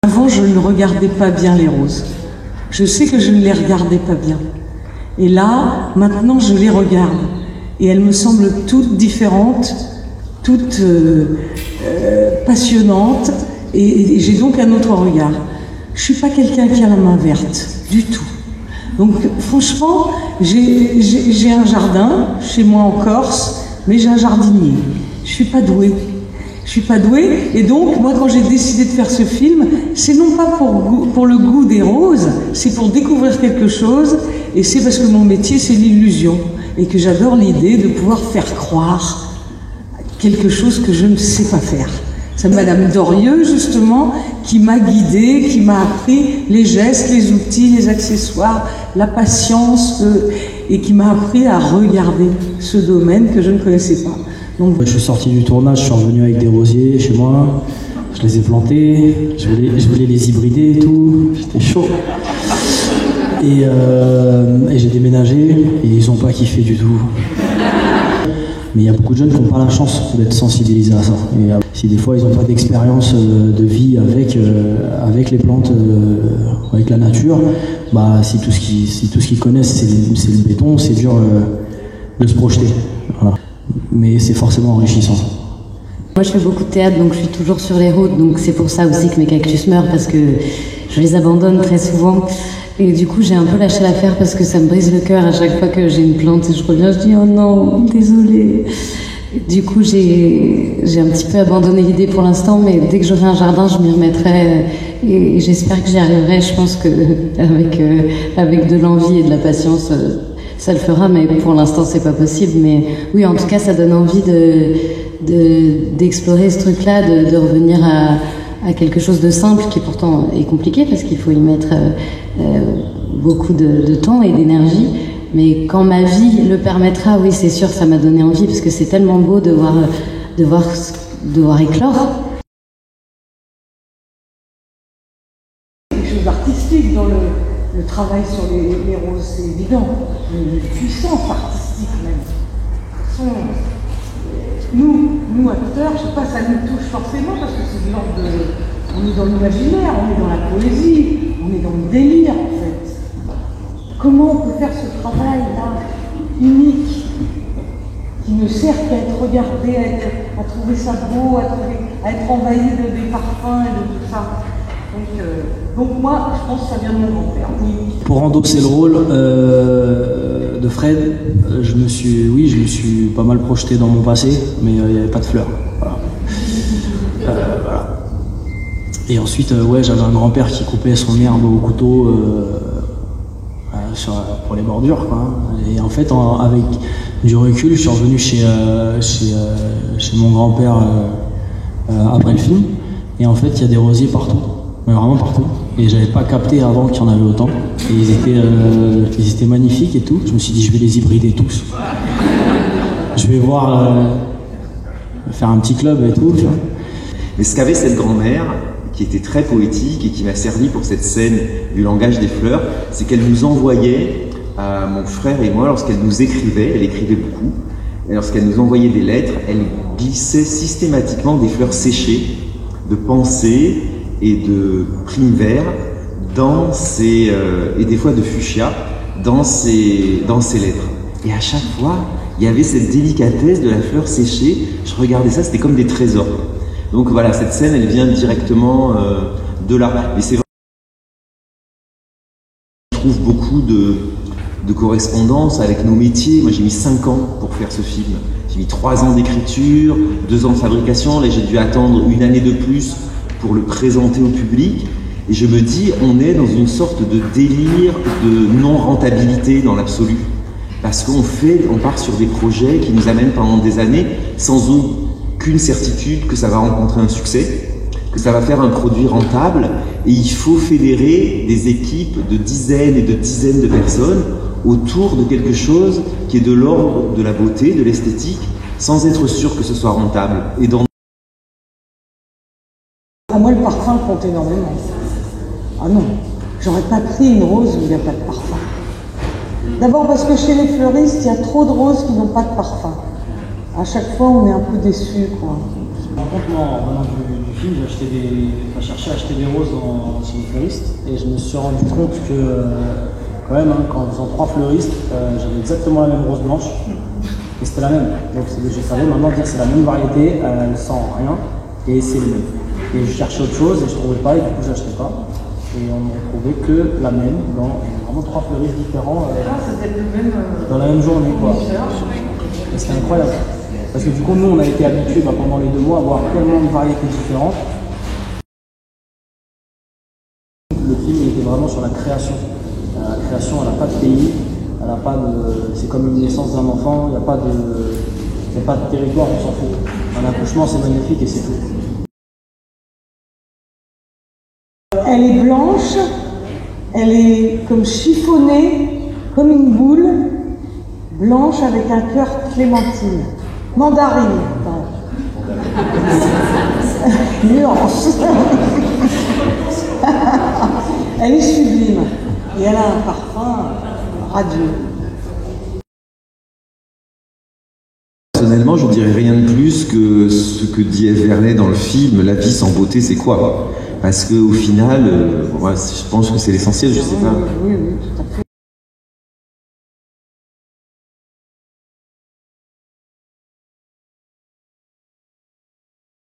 Avant, je ne regardais pas bien les roses. Je sais que je ne les regardais pas bien. Et là, maintenant, je les regarde. Et elles me semblent toutes différentes, toutes passionnantes. Et j'ai donc un autre regard. Je suis pas quelqu'un qui a la main verte, du tout. Donc, franchement, j'ai un jardin, chez moi en Corse, mais j'ai un jardinier. Je suis pas douée. Je suis pas douée, et donc moi quand j'ai décidé de faire ce film, c'est non pas pour le goût des roses, c'est pour découvrir quelque chose, et c'est parce que mon métier c'est l'illusion, et que j'adore l'idée de pouvoir faire croire quelque chose que je ne sais pas faire. C'est Madame Dorieux justement qui m'a guidée, qui m'a appris les gestes, les outils, les accessoires, la patience, et qui m'a appris à regarder ce domaine que je ne connaissais pas. Donc, je suis sorti du tournage, je suis revenu avec des rosiers chez moi, je les ai plantés, je voulais les hybrider et tout, j'étais chaud. Et j'ai déménagé et ils n'ont pas kiffé du tout. Mais il y a beaucoup de jeunes qui n'ont pas la chance d'être sensibilisés à ça. Et si des fois ils n'ont pas d'expérience de vie avec les plantes, avec la nature, bah, si tout ce qu'ils connaissent c'est le béton, c'est dur de se projeter. Voilà. Mais c'est forcément enrichissant. Moi je fais beaucoup de théâtre, donc je suis toujours sur les routes, donc c'est pour ça aussi que mes cactus meurent, parce que je les abandonne très souvent. Et du coup j'ai un peu lâché l'affaire parce que ça me brise le cœur à chaque fois que j'ai une plante et je reviens, je dis oh non, désolée. Du coup j'ai un petit peu abandonné l'idée pour l'instant, mais dès que j'aurai un jardin je m'y remettrai et j'espère que j'y arriverai. Je pense que avec de l'envie et de la patience ça le fera, mais pour l'instant c'est pas possible. Mais oui, en tout cas ça donne envie d'explorer ce truc-là, de revenir à quelque chose de simple qui pourtant est compliqué parce qu'il faut y mettre beaucoup de temps et d'énergie. Mais quand ma vie le permettra, oui c'est sûr, ça m'a donné envie parce que c'est tellement beau de voir éclore. Quelque chose d'artistique dans le travail sur les roses, c'est évident, mais puissance artistique même. Nous acteurs, je sais pas, ça nous touche forcément parce que c'est de l'ordre de... On est dans l'imaginaire, on est dans la poésie, on est dans le délire en fait. Comment on peut faire ce travail-là, unique, qui ne sert qu'à être regardé, à trouver ça beau, à être envahi des parfums et de tout ça. Donc moi, je pense que ça vient de mon grand-père. Oui. Pour endosser le rôle de Fred, je me suis pas mal projeté dans mon passé, mais il n'y avait pas de fleurs. Voilà. Voilà. Et ensuite, ouais, j'avais un grand-père qui coupait son herbe au couteau pour les bordures, quoi. Et en fait, avec du recul, je suis revenu chez mon grand-père après le film. Et en fait, il y a des rosiers partout. Mais vraiment partout. Et j'avais pas capté avant qu'il y en avait autant. Et ils étaient magnifiques et tout. Je me suis dit, je vais les hybrider tous. Je vais faire un petit club et tout, tu vois. Mais ce qu'avait cette grand-mère, qui était très poétique et qui m'a servi pour cette scène du langage des fleurs, c'est qu'elle nous envoyait, à mon frère et moi, lorsqu'elle nous écrivait, elle écrivait beaucoup, et lorsqu'elle nous envoyait des lettres, elle glissait systématiquement des fleurs séchées, de pensées, et de prime-vert et des fois de fuchsia dans ses lettres. Et à chaque fois, il y avait cette délicatesse de la fleur séchée. Je regardais ça, c'était comme des trésors. Donc voilà, cette scène, elle vient directement de là. Et c'est vrai qu'on trouve beaucoup de correspondances avec nos métiers. Moi, j'ai mis 5 ans pour faire ce film. J'ai mis 3 ans d'écriture, 2 ans de fabrication. Là, j'ai dû attendre 1 année de plus pour le présenter au public, et je me dis, on est dans une sorte de délire de non-rentabilité dans l'absolu, parce qu'on part sur des projets qui nous amènent pendant des années sans aucune certitude que ça va rencontrer un succès, que ça va faire un produit rentable, et il faut fédérer des équipes de dizaines et de dizaines de personnes autour de quelque chose qui est de l'ordre de la beauté, de l'esthétique, sans être sûr que ce soit rentable. Et dans Pour moi, le parfum compte énormément. Ah non, j'aurais pas pris une rose où il n'y a pas de parfum. D'abord parce que chez les fleuristes, il y a trop de roses qui n'ont pas de parfum. À chaque fois, on est un peu déçus, quoi. Par contre, moi, en venant du film, j'ai acheté cherché à acheter des roses chez les fleuristes et je me suis rendu compte que quand même, hein, qu'en faisant 3 fleuristes, j'avais exactement la même rose blanche et c'était la même. Donc je savais maintenant dire c'est la même variété, elle sent rien et c'est le même. Et je cherchais autre chose et je trouvais pas et du coup j'achetais pas. Et on ne trouvait que la même dans vraiment 3 fleuristes différents dans la même journée, quoi. Et c'était incroyable. Parce que du coup, nous, on a été habitués pendant les 2 mois à voir tellement de variétés différentes. Le film il était vraiment sur la création. La création, elle n'a pas de pays, elle n'a pas de... c'est comme une naissance d'un enfant, il n'y a pas de territoire, on s'en fout. Un accouchement, c'est magnifique et c'est tout. Elle est blanche, elle est comme chiffonnée, comme une boule, blanche avec un cœur clémentine. Mandarine, pardon. Nuance. Elle est sublime et elle a un parfum radieux. Personnellement, je ne dirais rien de plus que ce que dit Eve Vernet dans le film, la vie sans beauté, c'est quoi? Parce qu'au final, moi, je pense que c'est l'essentiel, je sais pas. Oui, tout à fait.